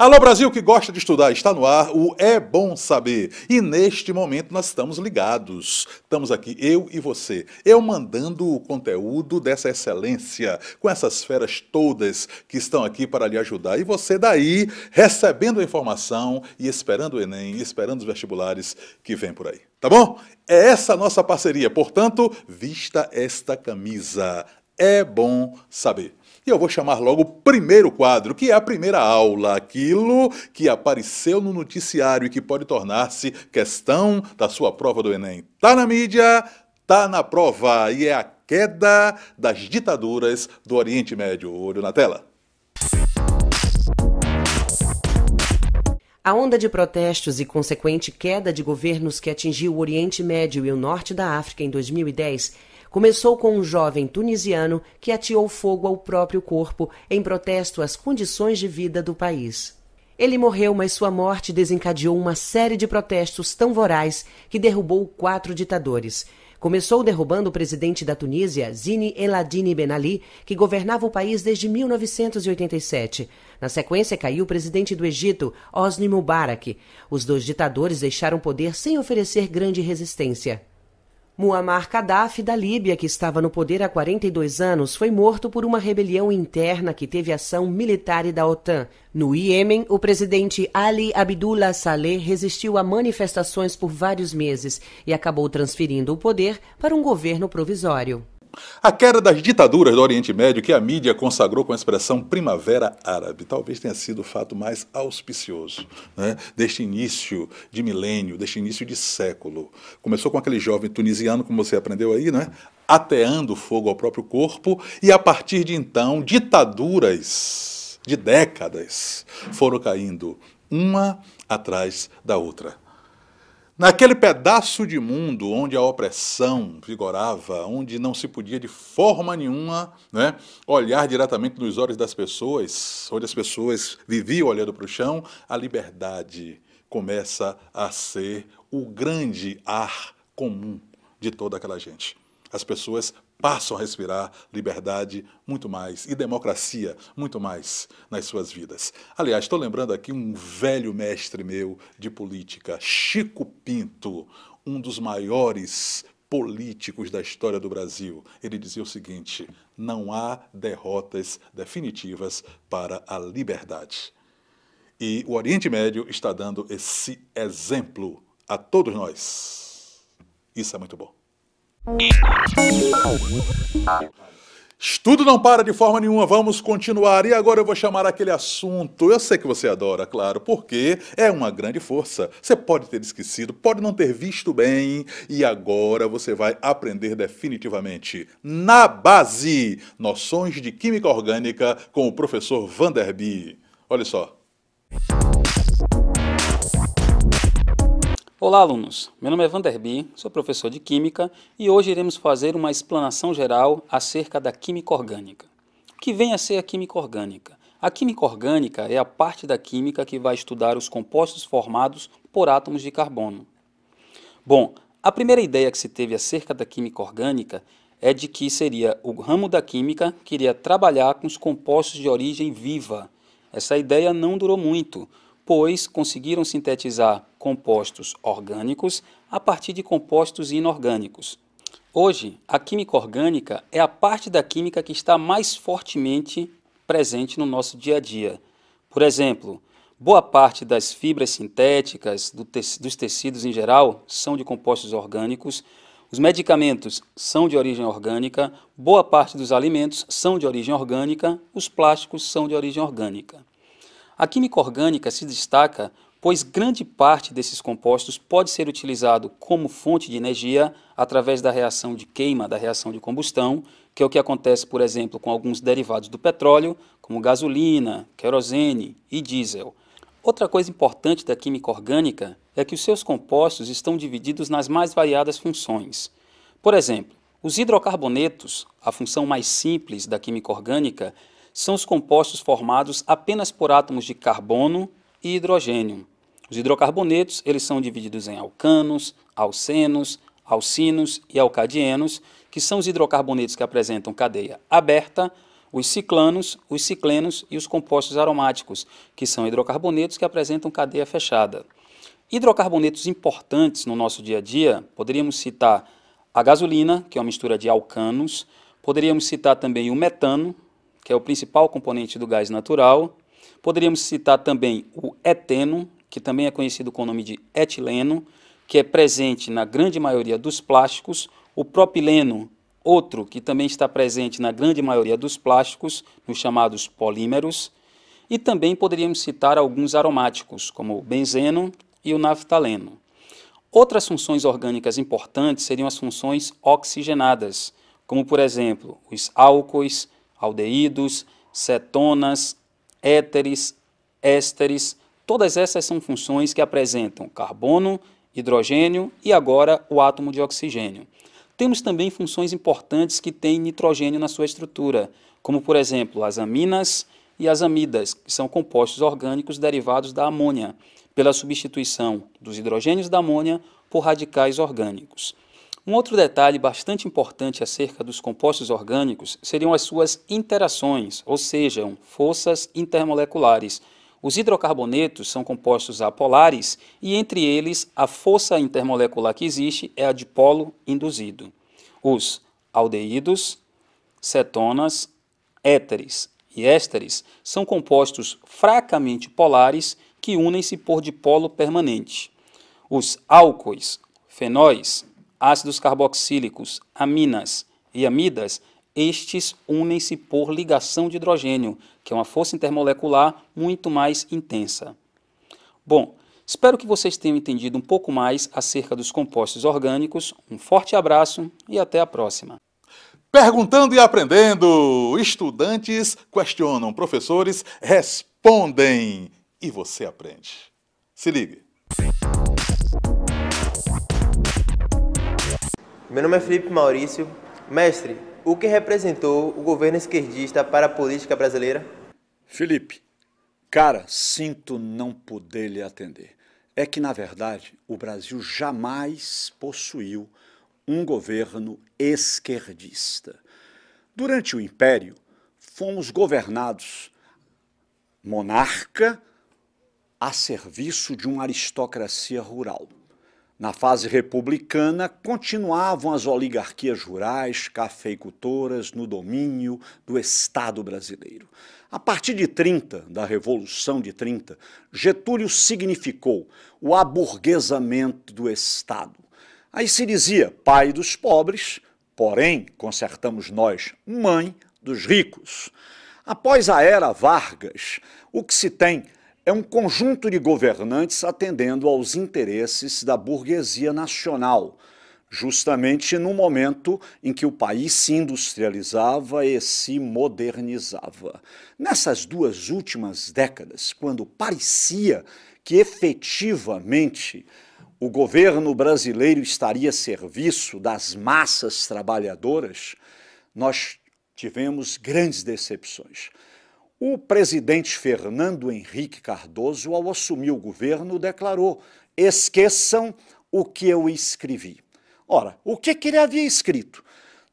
Alô Brasil que gosta de estudar, está no ar o É Bom Saber. E neste momento nós estamos ligados. Estamos aqui, eu e você. Eu mandando o conteúdo dessa excelência, com essas feras todas que estão aqui para lhe ajudar. E você daí, recebendo a informação e esperando o Enem, esperando os vestibulares que vem por aí. Tá bom? É essa a nossa parceria. Portanto, vista esta camisa. É bom saber. E eu vou chamar logo o primeiro quadro, que é a primeira aula, aquilo que apareceu no noticiário e que pode tornar-se questão da sua prova do Enem. Tá na mídia, tá na prova, e é a queda das ditaduras do Oriente Médio. Olho na tela. A onda de protestos e consequente queda de governos que atingiu o Oriente Médio e o norte da África em 2010 começou com um jovem tunisiano que ateou fogo ao próprio corpo em protesto às condições de vida do país. Ele morreu, mas sua morte desencadeou uma série de protestos tão voraz que derrubou 4 ditadores. Começou derrubando o presidente da Tunísia, Zine El Abidine Ben Ali, que governava o país desde 1987. Na sequência, caiu o presidente do Egito, Hosni Mubarak. Os 2 ditadores deixaram o poder sem oferecer grande resistência. Muammar Gaddafi, da Líbia, que estava no poder há 42 anos, foi morto por uma rebelião interna que teve ação militar da OTAN. No Iêmen, o presidente Ali Abdullah Saleh resistiu a manifestações por vários meses e acabou transferindo o poder para um governo provisório. A queda das ditaduras do Oriente Médio, que a mídia consagrou com a expressão Primavera Árabe, talvez tenha sido o fato mais auspicioso, né, deste início de milênio, deste início de século. Começou com aquele jovem tunisiano, como você aprendeu aí, né, ateando fogo ao próprio corpo, e a partir de então, ditaduras de décadas foram caindo, uma atrás da outra. Naquele pedaço de mundo onde a opressão vigorava, onde não se podia de forma nenhuma, né, olhar diretamente nos olhos das pessoas, onde as pessoas viviam olhando para o chão, a liberdade começa a ser o grande ar comum de toda aquela gente. As pessoas passam a respirar liberdade muito mais e democracia muito mais nas suas vidas. Aliás, estou lembrando aqui um velho mestre meu de política, Chico Pinto, um dos maiores políticos da história do Brasil. Ele dizia o seguinte: não há derrotas definitivas para a liberdade. E o Oriente Médio está dando esse exemplo a todos nós. Isso é muito bom. Estudo não para de forma nenhuma, vamos continuar. E agora eu vou chamar aquele assunto, eu sei que você adora, claro, porque é uma grande força. Você pode ter esquecido, pode não ter visto bem, e agora você vai aprender definitivamente. Na base, noções de química orgânica com o professor Vanderby. Olha só. Olá, alunos. Meu nome é Vanderby, sou professor de Química e hoje iremos fazer uma explanação geral acerca da química orgânica. O que vem a ser a química orgânica? A química orgânica é a parte da química que vai estudar os compostos formados por átomos de carbono. Bom, a primeira ideia que se teve acerca da química orgânica é de que seria o ramo da química que iria trabalhar com os compostos de origem viva. Essa ideia não durou muito, pois conseguiram sintetizar compostos orgânicos a partir de compostos inorgânicos. Hoje, a química orgânica é a parte da química que está mais fortemente presente no nosso dia a dia. Por exemplo, boa parte das fibras sintéticas, dos tecidos em geral, são de compostos orgânicos, os medicamentos são de origem orgânica, boa parte dos alimentos são de origem orgânica, os plásticos são de origem orgânica. A química orgânica se destaca pois grande parte desses compostos pode ser utilizado como fonte de energia através da reação de queima, da reação de combustão, que é o que acontece, por exemplo, com alguns derivados do petróleo, como gasolina, querosene e diesel. Outra coisa importante da química orgânica é que os seus compostos estão divididos nas mais variadas funções. Por exemplo, os hidrocarbonetos, a função mais simples da química orgânica, são os compostos formados apenas por átomos de carbono e hidrogênio. Os hidrocarbonetos eles são divididos em alcanos, alcenos, alcinos e alcadienos, que são os hidrocarbonetos que apresentam cadeia aberta, os ciclanos, os ciclenos e os compostos aromáticos, que são hidrocarbonetos que apresentam cadeia fechada. Hidrocarbonetos importantes no nosso dia a dia, poderíamos citar a gasolina, que é uma mistura de alcanos, poderíamos citar também o metano, que é o principal componente do gás natural, poderíamos citar também o eteno, que também é conhecido com o nome de etileno, que é presente na grande maioria dos plásticos, o propileno, outro que também está presente na grande maioria dos plásticos, nos chamados polímeros, e também poderíamos citar alguns aromáticos, como o benzeno e o naftaleno. Outras funções orgânicas importantes seriam as funções oxigenadas, como, por exemplo, os álcoois, aldeídos, cetonas, éteres, ésteres. Todas essas são funções que apresentam carbono, hidrogênio e agora o átomo de oxigênio. Temos também funções importantes que têm nitrogênio na sua estrutura, como, por exemplo, as aminas e as amidas, que são compostos orgânicos derivados da amônia, pela substituição dos hidrogênios da amônia por radicais orgânicos. Um outro detalhe bastante importante acerca dos compostos orgânicos seriam as suas interações, ou seja, forças intermoleculares. Os hidrocarbonetos são compostos apolares e, entre eles, a força intermolecular que existe é a dipolo induzido. Os aldeídos, cetonas, éteres e ésteres são compostos fracamente polares que unem-se por dipolo permanente. Os álcoois, fenóis, ácidos carboxílicos, aminas e amidas, estes unem-se por ligação de hidrogênio, que é uma força intermolecular muito mais intensa. Bom, espero que vocês tenham entendido um pouco mais acerca dos compostos orgânicos. Um forte abraço e até a próxima. Perguntando e aprendendo, estudantes questionam, professores respondem e você aprende. Se ligue. Meu nome é Felipe Maurício. Mestre, o que representou o governo esquerdista para a política brasileira? Felipe, cara, sinto não poder lhe atender. É que, na verdade, o Brasil jamais possuiu um governo esquerdista. Durante o Império, fomos governados monarca a serviço de uma aristocracia rural. Na fase republicana, continuavam as oligarquias rurais, cafeicultoras, no domínio do Estado brasileiro. A partir de 30, da Revolução de 30, Getúlio significou o aburguesamento do Estado. Aí se dizia pai dos pobres, porém, consertamos nós, mãe dos ricos. Após a era Vargas, o que se tem é um conjunto de governantes atendendo aos interesses da burguesia nacional, justamente no momento em que o país se industrializava e se modernizava. Nessas duas últimas décadas, quando parecia que efetivamente o governo brasileiro estaria a serviço das massas trabalhadoras, nós tivemos grandes decepções. O presidente Fernando Henrique Cardoso, ao assumir o governo, declarou: esqueçam o que eu escrevi. Ora, o que ele havia escrito?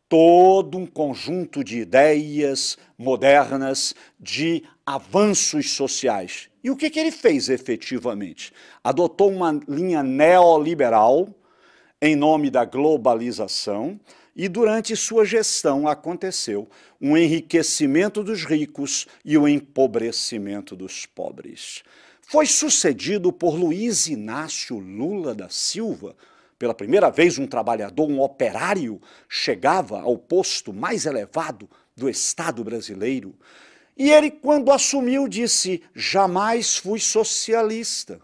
Todo um conjunto de ideias modernas, de avanços sociais. E o que ele fez efetivamente? Adotou uma linha neoliberal em nome da globalização, e durante sua gestão aconteceu um enriquecimento dos ricos e o empobrecimento dos pobres. Foi sucedido por Luiz Inácio Lula da Silva. Pela primeira vez, um trabalhador, um operário, chegava ao posto mais elevado do Estado brasileiro. E ele, quando assumiu, disse: jamais fui socialista.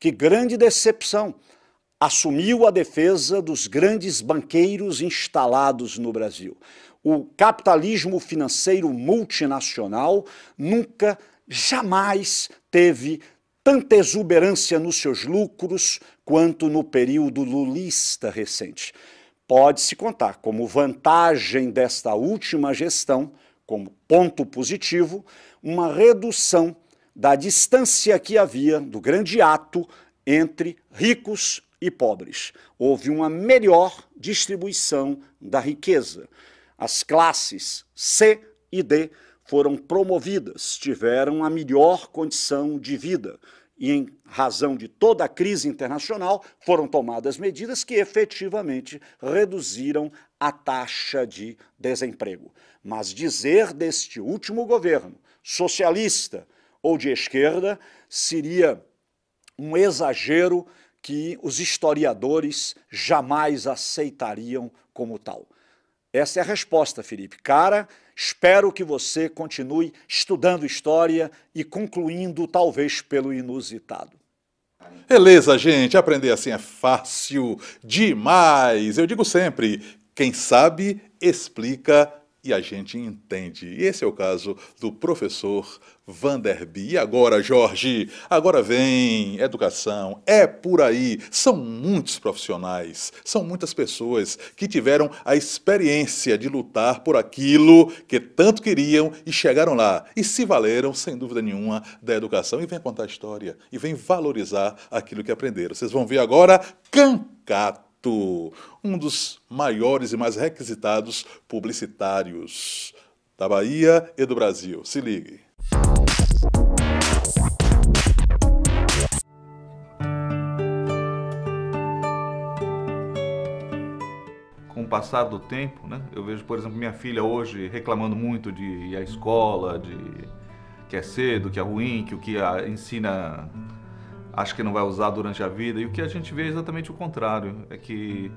Que grande decepção! Assumiu a defesa dos grandes banqueiros instalados no Brasil. O capitalismo financeiro multinacional nunca, jamais teve tanta exuberância nos seus lucros quanto no período lulista recente. Pode-se contar como vantagem desta última gestão, como ponto positivo, uma redução da distância que havia do grande ato entre ricos e pobres. Houve uma melhor distribuição da riqueza. As classes C e D foram promovidas, tiveram a melhor condição de vida. E, em razão de toda a crise internacional, foram tomadas medidas que efetivamente reduziram a taxa de desemprego. Mas dizer deste último governo, socialista ou de esquerda, seria um exagero que os historiadores jamais aceitariam como tal. Essa é a resposta, Felipe. Cara, espero que você continue estudando história e concluindo, talvez, pelo inusitado. Beleza, gente, aprender assim é fácil demais. Eu digo sempre, quem sabe, explica e a gente entende. E esse é o caso do professor Vanderby. E agora, Jorge? Agora vem educação, é por aí. São muitos profissionais, são muitas pessoas que tiveram a experiência de lutar por aquilo que tanto queriam e chegaram lá. E se valeram, sem dúvida nenhuma, da educação. E vem contar a história, e vem valorizar aquilo que aprenderam. Vocês vão ver agora Cancato, um dos maiores e mais requisitados publicitários da Bahia e do Brasil. Se ligue. Com o passar do tempo, né, eu vejo, por exemplo, minha filha hoje reclamando muito de ir à escola, que é cedo, que é ruim, que o que ensina acho que não vai usar durante a vida, e o que a gente vê é exatamente o contrário, é que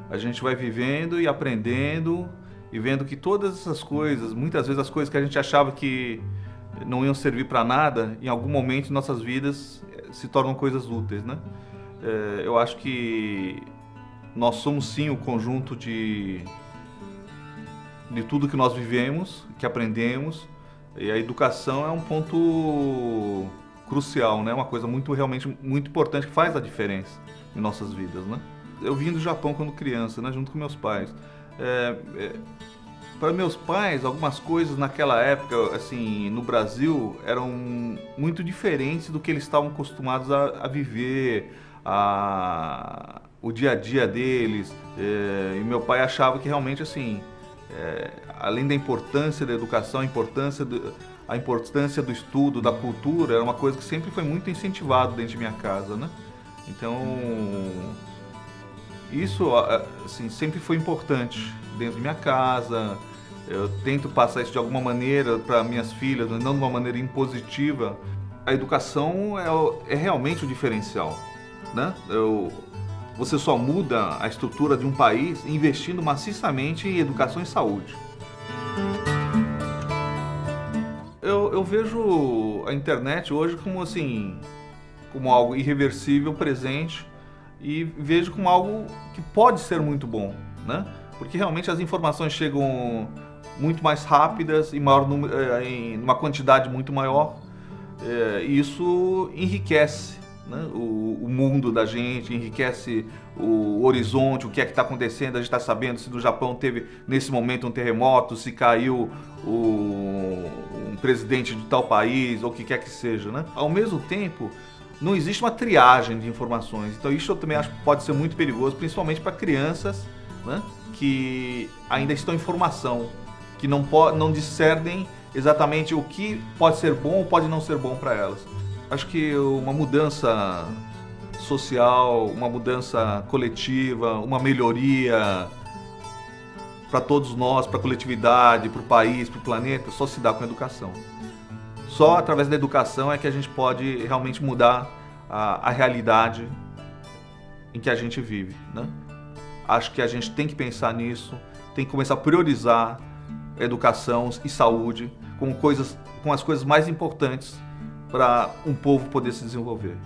a gente vai vivendo e aprendendo e vendo que todas essas coisas, muitas vezes as coisas que a gente achava que não iam servir para nada, em algum momento em nossas vidas se tornam coisas úteis, né? Eu acho que nós somos sim o conjunto de tudo que nós vivemos, que aprendemos, e a educação é um ponto crucial, né? Uma coisa realmente muito importante que faz a diferença em nossas vidas, né? Eu vim do Japão quando criança, né? Junto com meus pais. Para meus pais, algumas coisas naquela época, assim, no Brasil, eram muito diferentes do que eles estavam acostumados a viver, o dia a dia deles. E meu pai achava que realmente, assim, além da importância da educação, a importância do estudo, da cultura, era uma coisa que sempre foi muito incentivado dentro de minha casa, né? Então, isso assim, sempre foi importante dentro de minha casa. Eu tento passar isso de alguma maneira para minhas filhas, não de uma maneira impositiva. A educação é realmente o diferencial, né? Você só muda a estrutura de um país investindo maciçamente em educação e saúde. Eu vejo a internet hoje como assim, como algo irreversível, presente, e vejo como algo que pode ser muito bom, né? Porque realmente as informações chegam muito mais rápidas e em uma quantidade muito maior. E isso enriquece, né, o mundo da gente, enriquece o horizonte, o que é que está acontecendo. A gente está sabendo se no Japão teve nesse momento um terremoto, se caiu um presidente de tal país, ou o que quer que seja, né? Ao mesmo tempo, não existe uma triagem de informações, então isso eu também acho que pode ser muito perigoso, principalmente para crianças, né, que ainda estão em formação, que não discernem exatamente o que pode ser bom ou pode não ser bom para elas. Acho que uma mudança social, uma mudança coletiva, uma melhoria para todos nós, para a coletividade, para o país, para o planeta, só se dá com a educação. Só através da educação é que a gente pode realmente mudar a realidade em que a gente vive, né? Acho que a gente tem que pensar nisso, tem que começar a priorizar educação e saúde com as coisas mais importantes para um povo poder se desenvolver,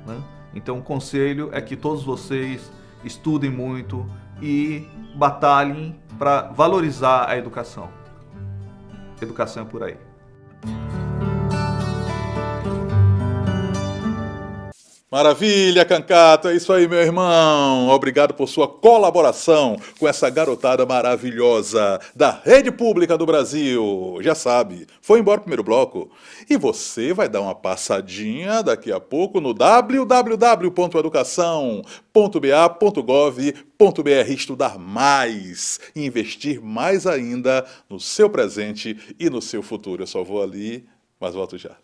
né? Então o conselho é que todos vocês estudem muito e batalhem para valorizar a educação. Educação é por aí. Maravilha, Cancato, é isso aí, meu irmão. Obrigado por sua colaboração com essa garotada maravilhosa da Rede Pública do Brasil. Já sabe, foi embora o primeiro bloco. E você vai dar uma passadinha daqui a pouco no www.educação.ba.gov.br, estudar mais e investir mais ainda no seu presente e no seu futuro. Eu só vou ali, mas volto já.